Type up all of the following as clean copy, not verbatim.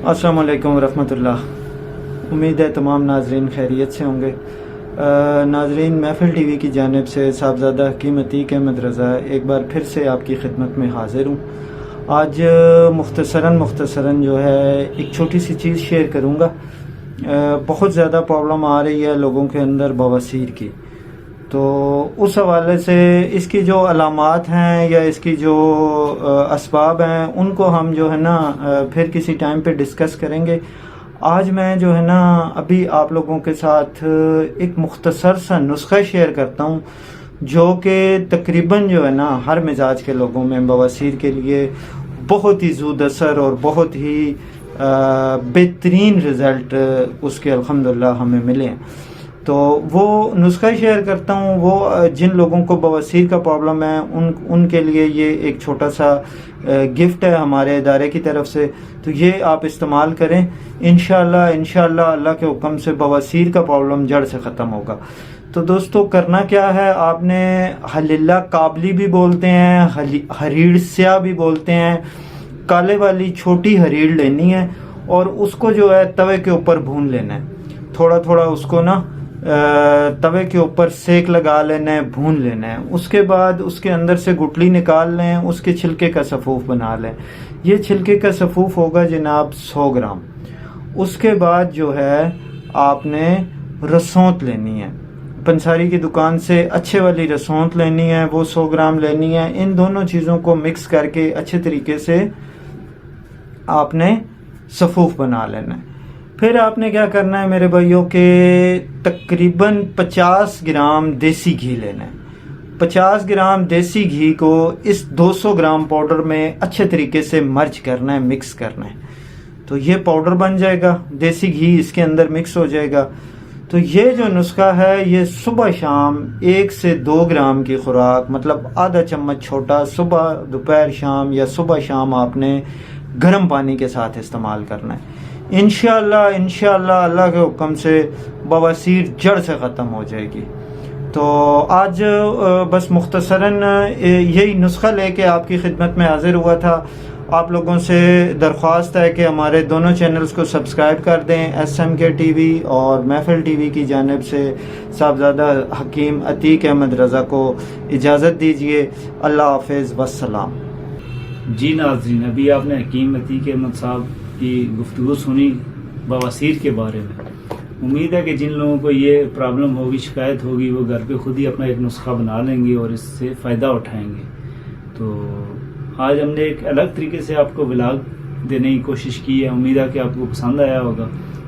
अस्सलाम वालेकुम वरहमतुल्लाह। उम्मीद है तमाम नाजरीन खैरियत से होंगे। नाजरीन, महफिल टीवी की जानिब से साहबजादा हकीम अतीक अहमद रज़ा एक बार फिर से आपकी खिदमत में हाज़िर हूँ। आज मुख्तसरन जो है एक छोटी सी चीज़ शेयर करूँगा। बहुत ज़्यादा प्रॉब्लम आ रही है लोगों के अंदर बवासीर की, तो उस हवाले से इसकी जो अलामात हैं या इसकी जो असबाब हैं उनको हम जो है ना फिर किसी टाइम पे डिस्कस करेंगे। आज मैं जो है ना अभी आप लोगों के साथ एक मुख्तसर सा नुस्खा शेयर करता हूँ जो कि तकरीबन जो है ना हर मिजाज के लोगों में बवासीर के लिए बहुत ही ज़ूद असर और बहुत ही बेहतरीन रिज़ल्ट उसके अल्हम्दुलिल्लाह हमें मिले हैं। तो वो नुस्खा शेयर करता हूँ। वो जिन लोगों को बवासीर का प्रॉब्लम है उनके लिए ये एक छोटा सा गिफ्ट है हमारे इदारे की तरफ से, तो ये आप इस्तेमाल करें। इंशाअल्लाह अल्लाह के हुक्म से बवासीर का प्रॉब्लम जड़ से ख़त्म होगा। तो दोस्तों, करना क्या है, आपने हलिल्ला काबली भी बोलते हैं, हरीड़ स्या भी बोलते हैं, काले वाली छोटी हरीड़ लेनी है और उसको जो है तवे के ऊपर भून लेना है। थोड़ा थोड़ा उसको ना तवे के ऊपर सेक लगा लेना है, भून लेना है। उसके बाद उसके अंदर से गुठली निकाल लें, उसके छिलके का सफ़ूफ बना लें। ये छिलके का सफ़ूफ होगा जनाब 100 ग्राम। उसके बाद जो है आपने रसौंत लेनी है, पंसारी की दुकान से अच्छे वाली रसौंत लेनी है, वो 100 ग्राम लेनी है। इन दोनों चीज़ों को मिक्स करके अच्छे तरीके से आपने सफ़ूफ बना लेना है। फिर आपने क्या करना है मेरे भाइयों के तकरीबन 50 ग्राम देसी घी लेना है। 50 ग्राम देसी घी को इस 200 ग्राम पाउडर में अच्छे तरीके से मर्ज करना है, मिक्स करना है। तो ये पाउडर बन जाएगा, देसी घी इसके अंदर मिक्स हो जाएगा। तो ये जो नुस्खा है ये सुबह शाम 1 से 2 ग्राम की खुराक, मतलब आधा चम्मच छोटा, सुबह दोपहर शाम या सुबह शाम आपने गर्म पानी के साथ इस्तेमाल करना है। इंशाअल्लाह अल्लाह के हुक्म से बवासीर जड़ से ख़त्म हो जाएगी। तो आज बस मुख्तसरन यही नुस्खा लेके आपकी खिदमत में हाजिर हुआ था। आप लोगों से दरख्वास्त है कि हमारे दोनों चैनल्स को सब्सक्राइब कर दें। SMK TV और महफिल TV की जानिब से साहबजादा हकीम अतीक अहमद रज़ा को इजाज़त दीजिए। अल्लाह हाफ़िज़, वस्सलाम। जी नाज़रीन, अभी आपने हकीम अतीक अहमद साहब की गुफ्तगू सुनी बवासीर के बारे में। उम्मीद है कि जिन लोगों को ये प्रॉब्लम होगी, शिकायत होगी, वो घर पे खुद ही अपना एक नुस्खा बना लेंगे और इससे फ़ायदा उठाएंगे। तो आज हमने एक अलग तरीके से आपको व्लॉग देने की कोशिश की है। उम्मीद है कि आपको पसंद आया होगा।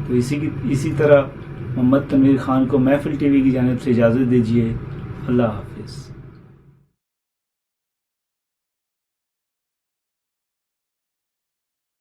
तो इसी तरह मोहम्मद तनवीर खान को महफिल TV की जानिब से इजाज़त दीजिए। अल्लाह हाफिज़।